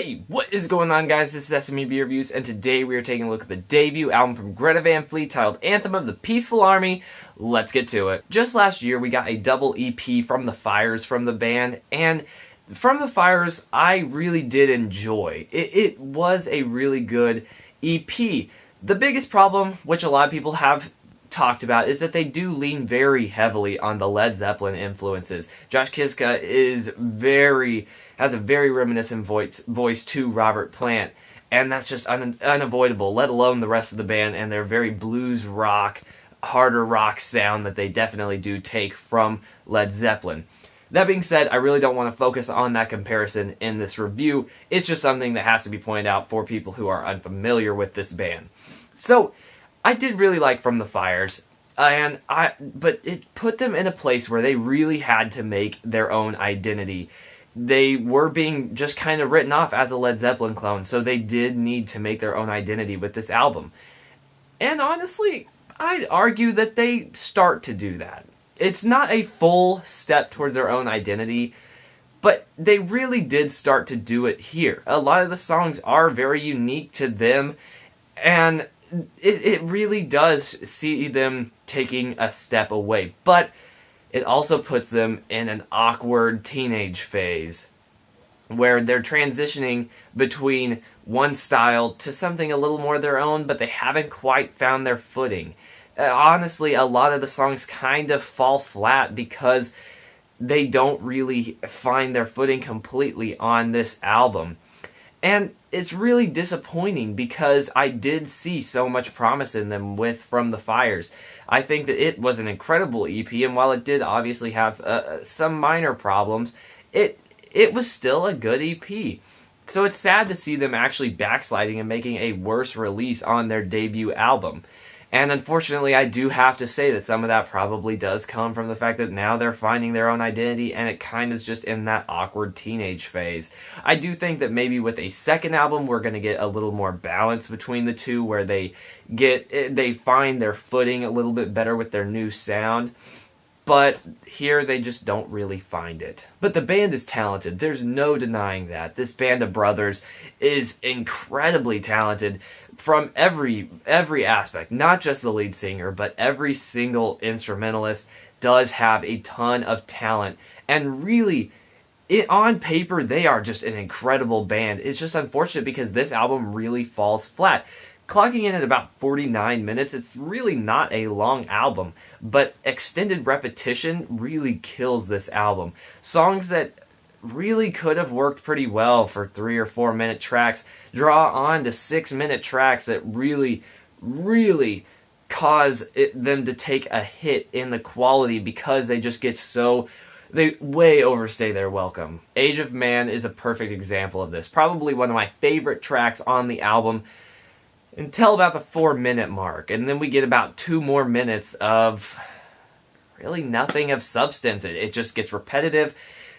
Hey, what is going on, guys? This is SMEB Reviews, and today we are taking a look at the debut album from Greta titled Anthem of the Peaceful Army. Let's get to it. Just last year, we got a double EP from the Fires from the band, and from the Fires, I really did enjoy. It was a really good EP. The biggest problem, which a lot of people have talked about, is that they do lean very heavily on the Led Zeppelin influences. Josh Kiszka has a very reminiscent voice to Robert Plant, and that's just unavoidable, let alone the rest of the band and their very blues rock, harder rock sound that they definitely do take from Led Zeppelin. That being said, I really don't want to focus on that comparison in this review. It's just something that has to be pointed out for people who are unfamiliar with this band. So, I did really like From the Fires, but it put them in a place where they really had to make their own identity. They were being just kind of written off as a Led Zeppelin clone, so they did need to make their own identity with this album. And honestly, I'd argue that they start to do that. It's not a full step towards their own identity, but they really did start to do it here. A lot of the songs are very unique to them, and it really does see them taking a step away, but it also puts them in an awkward teenage phase where they're transitioning between one style to something a little more their own, but they haven't quite found their footing. Honestly, a lot of the songs kind of fall flat because they don't really find their footing completely on this album. And it's really disappointing because I did see so much promise in them with From the Fires. I think that it was an incredible EP, and while it did obviously have some minor problems, it was still a good EP. So it's sad to see them actually backsliding and making a worse release on their debut album. And unfortunately, I do have to say that some of that probably does come from the fact that now they're finding their own identity, and it kind of is just in that awkward teenage phase. I do think that maybe with a second album, we're going to get a little more balance between the two, where they find their footing a little bit better with their new sound. But here, they just don't really find it. But the band is talented. There's no denying that. This band of brothers is incredibly talented from every aspect. Not just the lead singer, but every single instrumentalist does have a ton of talent. And really, on paper, they are just an incredible band. It's just unfortunate because this album really falls flat. Clocking in at about 49 minutes, it's really not a long album, but extended repetition really kills this album. Songs that really could have worked pretty well for 3 or 4 minute tracks draw on to 6-minute tracks that really cause them to take a hit in the quality because they just get they way overstay their welcome. Age of Man is a perfect example of this. Probably one of my favorite tracks on the album until about the 4-minute mark, and then we get about 2 more minutes of really nothing of substance. It just gets repetitive.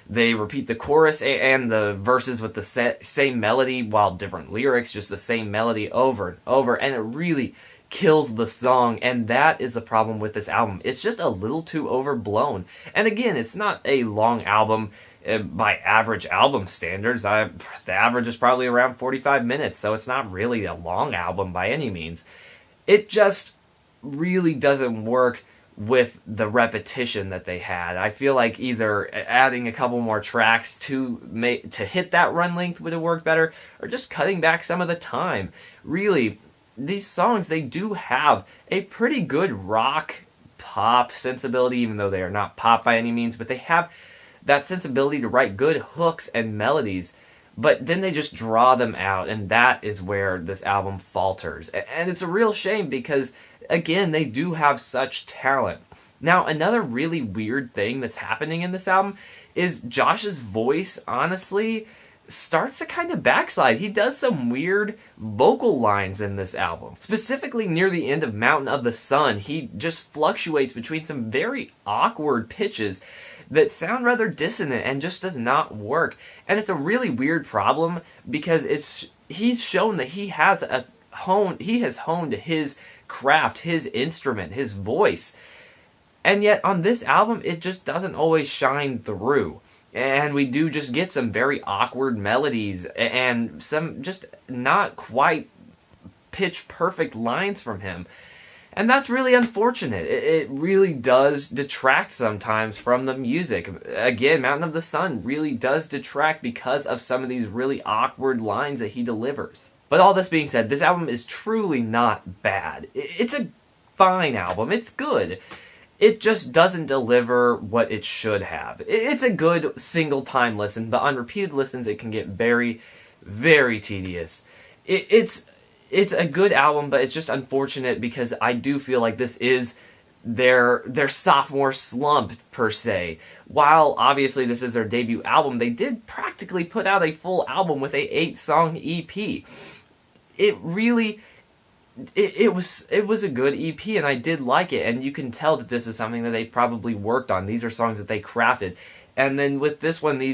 They repeat the chorus and the verses with the same melody while different lyrics, just the same melody over and over, and it really kills the song, and that is the problem with this album. It's just a little too overblown. And again, it's not a long album by average album standards. The average is probably around 45 minutes, so it's not really a long album by any means. It just really doesn't work with the repetition that they had. I feel like either adding a couple more tracks to hit that run length would have worked better, or just cutting back some of the time. Really, these songs, they do have a pretty good rock pop sensibility, even though they are not pop by any means, but they have that sensibility to write good hooks and melodies, but then they just draw them out, and that is where this album falters. And it's a real shame because, again, they do have such talent. Now, another really weird thing that's happening in this album is Josh's voice, honestly, starts to kind of backslide. He does some weird vocal lines in this album. Specifically near the end of Mountain of the Sun, he just fluctuates between some very awkward pitches that sound rather dissonant and just does not work. And it's a really weird problem because he's shown that he has honed his craft, his instrument, his voice. And yet on this album, it just doesn't always shine through. And we do just get some very awkward melodies and some just not quite pitch perfect lines from him. And that's really unfortunate. It really does detract sometimes from the music. Again, Mountain of the Sun really does detract because of some of these really awkward lines that he delivers. But all this being said, this album is truly not bad. It's a fine album. It's good. It just doesn't deliver what it should have. It's a good single-time listen, but on repeated listens, it can get very, very tedious. It's a good album, but it's just unfortunate because I do feel like this is their sophomore slump, per se. While obviously this is their debut album, they did practically put out a full album with a 8-song EP. It really... It was a good EP, and I did like it, and you can tell that this is something that they probably worked on. These are songs that they crafted. And then with this one, they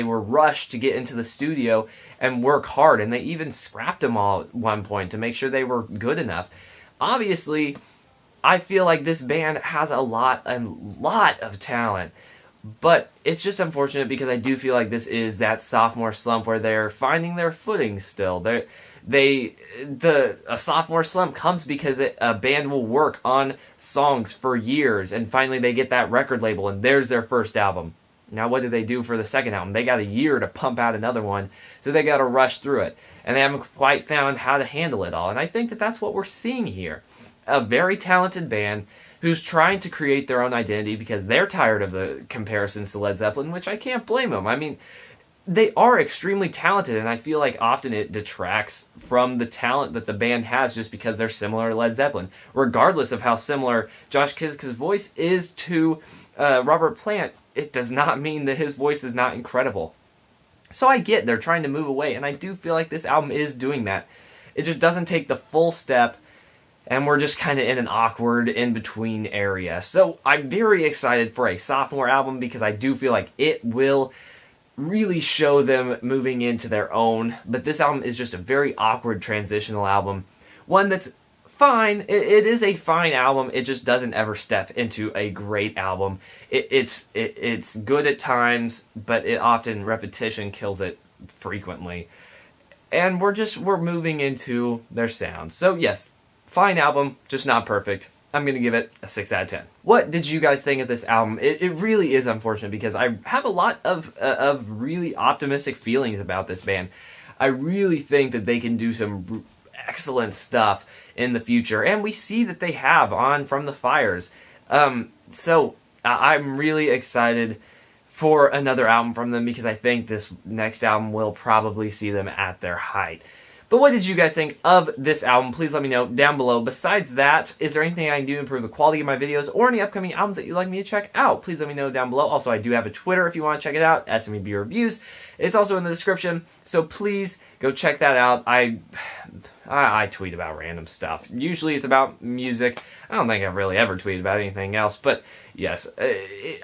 were rushed to get into the studio and work hard, and they even scrapped them all at one point to make sure they were good enough. Obviously, I feel like this band has a lot of talent, but it's just unfortunate because I do feel like this is that sophomore slump where they're finding their footing still. A sophomore slump comes because a band will work on songs for years, and finally they get that record label, and there's their first album. Now what do they do for the second album? They got a year to pump out another one, so they got to rush through it, and they haven't quite found how to handle it all, and I think that that's what we're seeing here. A very talented band who's trying to create their own identity because they're tired of the comparisons to Led Zeppelin, which I can't blame them. I mean, they are extremely talented, and I feel like often it detracts from the talent that the band has just because they're similar to Led Zeppelin. Regardless of how similar Josh Kiszka's voice is to Robert Plant, it does not mean that his voice is not incredible. So I get they're trying to move away, and I do feel like this album is doing that. It just doesn't take the full step, and we're just kind of in an awkward in-between area. So I'm very excited for a sophomore album because I do feel like it will really show them moving into their own, but this album is just a very awkward transitional album. One that's fine. It is a fine album. It just doesn't ever step into a great album. It's good at times, but it often repetition kills it frequently. And we're moving into their sound. So yes, fine album, just not perfect. I'm going to give it a 6 out of 10. What did you guys think of this album? It really is unfortunate because I have a lot of really optimistic feelings about this band. I really think that they can do some excellent stuff in the future, and we see that they have on From the Fires. So I'm really excited for another album from them because I think this next album will probably see them at their height. But what did you guys think of this album? Please let me know down below. Besides that, is there anything I can do to improve the quality of my videos or any upcoming albums that you'd like me to check out? Please let me know down below. Also, I do have a Twitter if you want to check it out, SMEB Reviews. It's also in the description, so please go check that out. I tweet about random stuff. Usually it's about music. I don't think I've really ever tweeted about anything else, but yes,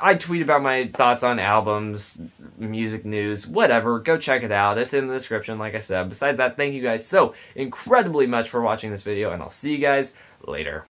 I tweet about my thoughts on albums, music news, whatever. Go check it out. It's in the description, like I said. Besides that, thank you guys so incredibly much for watching this video, and I'll see you guys later.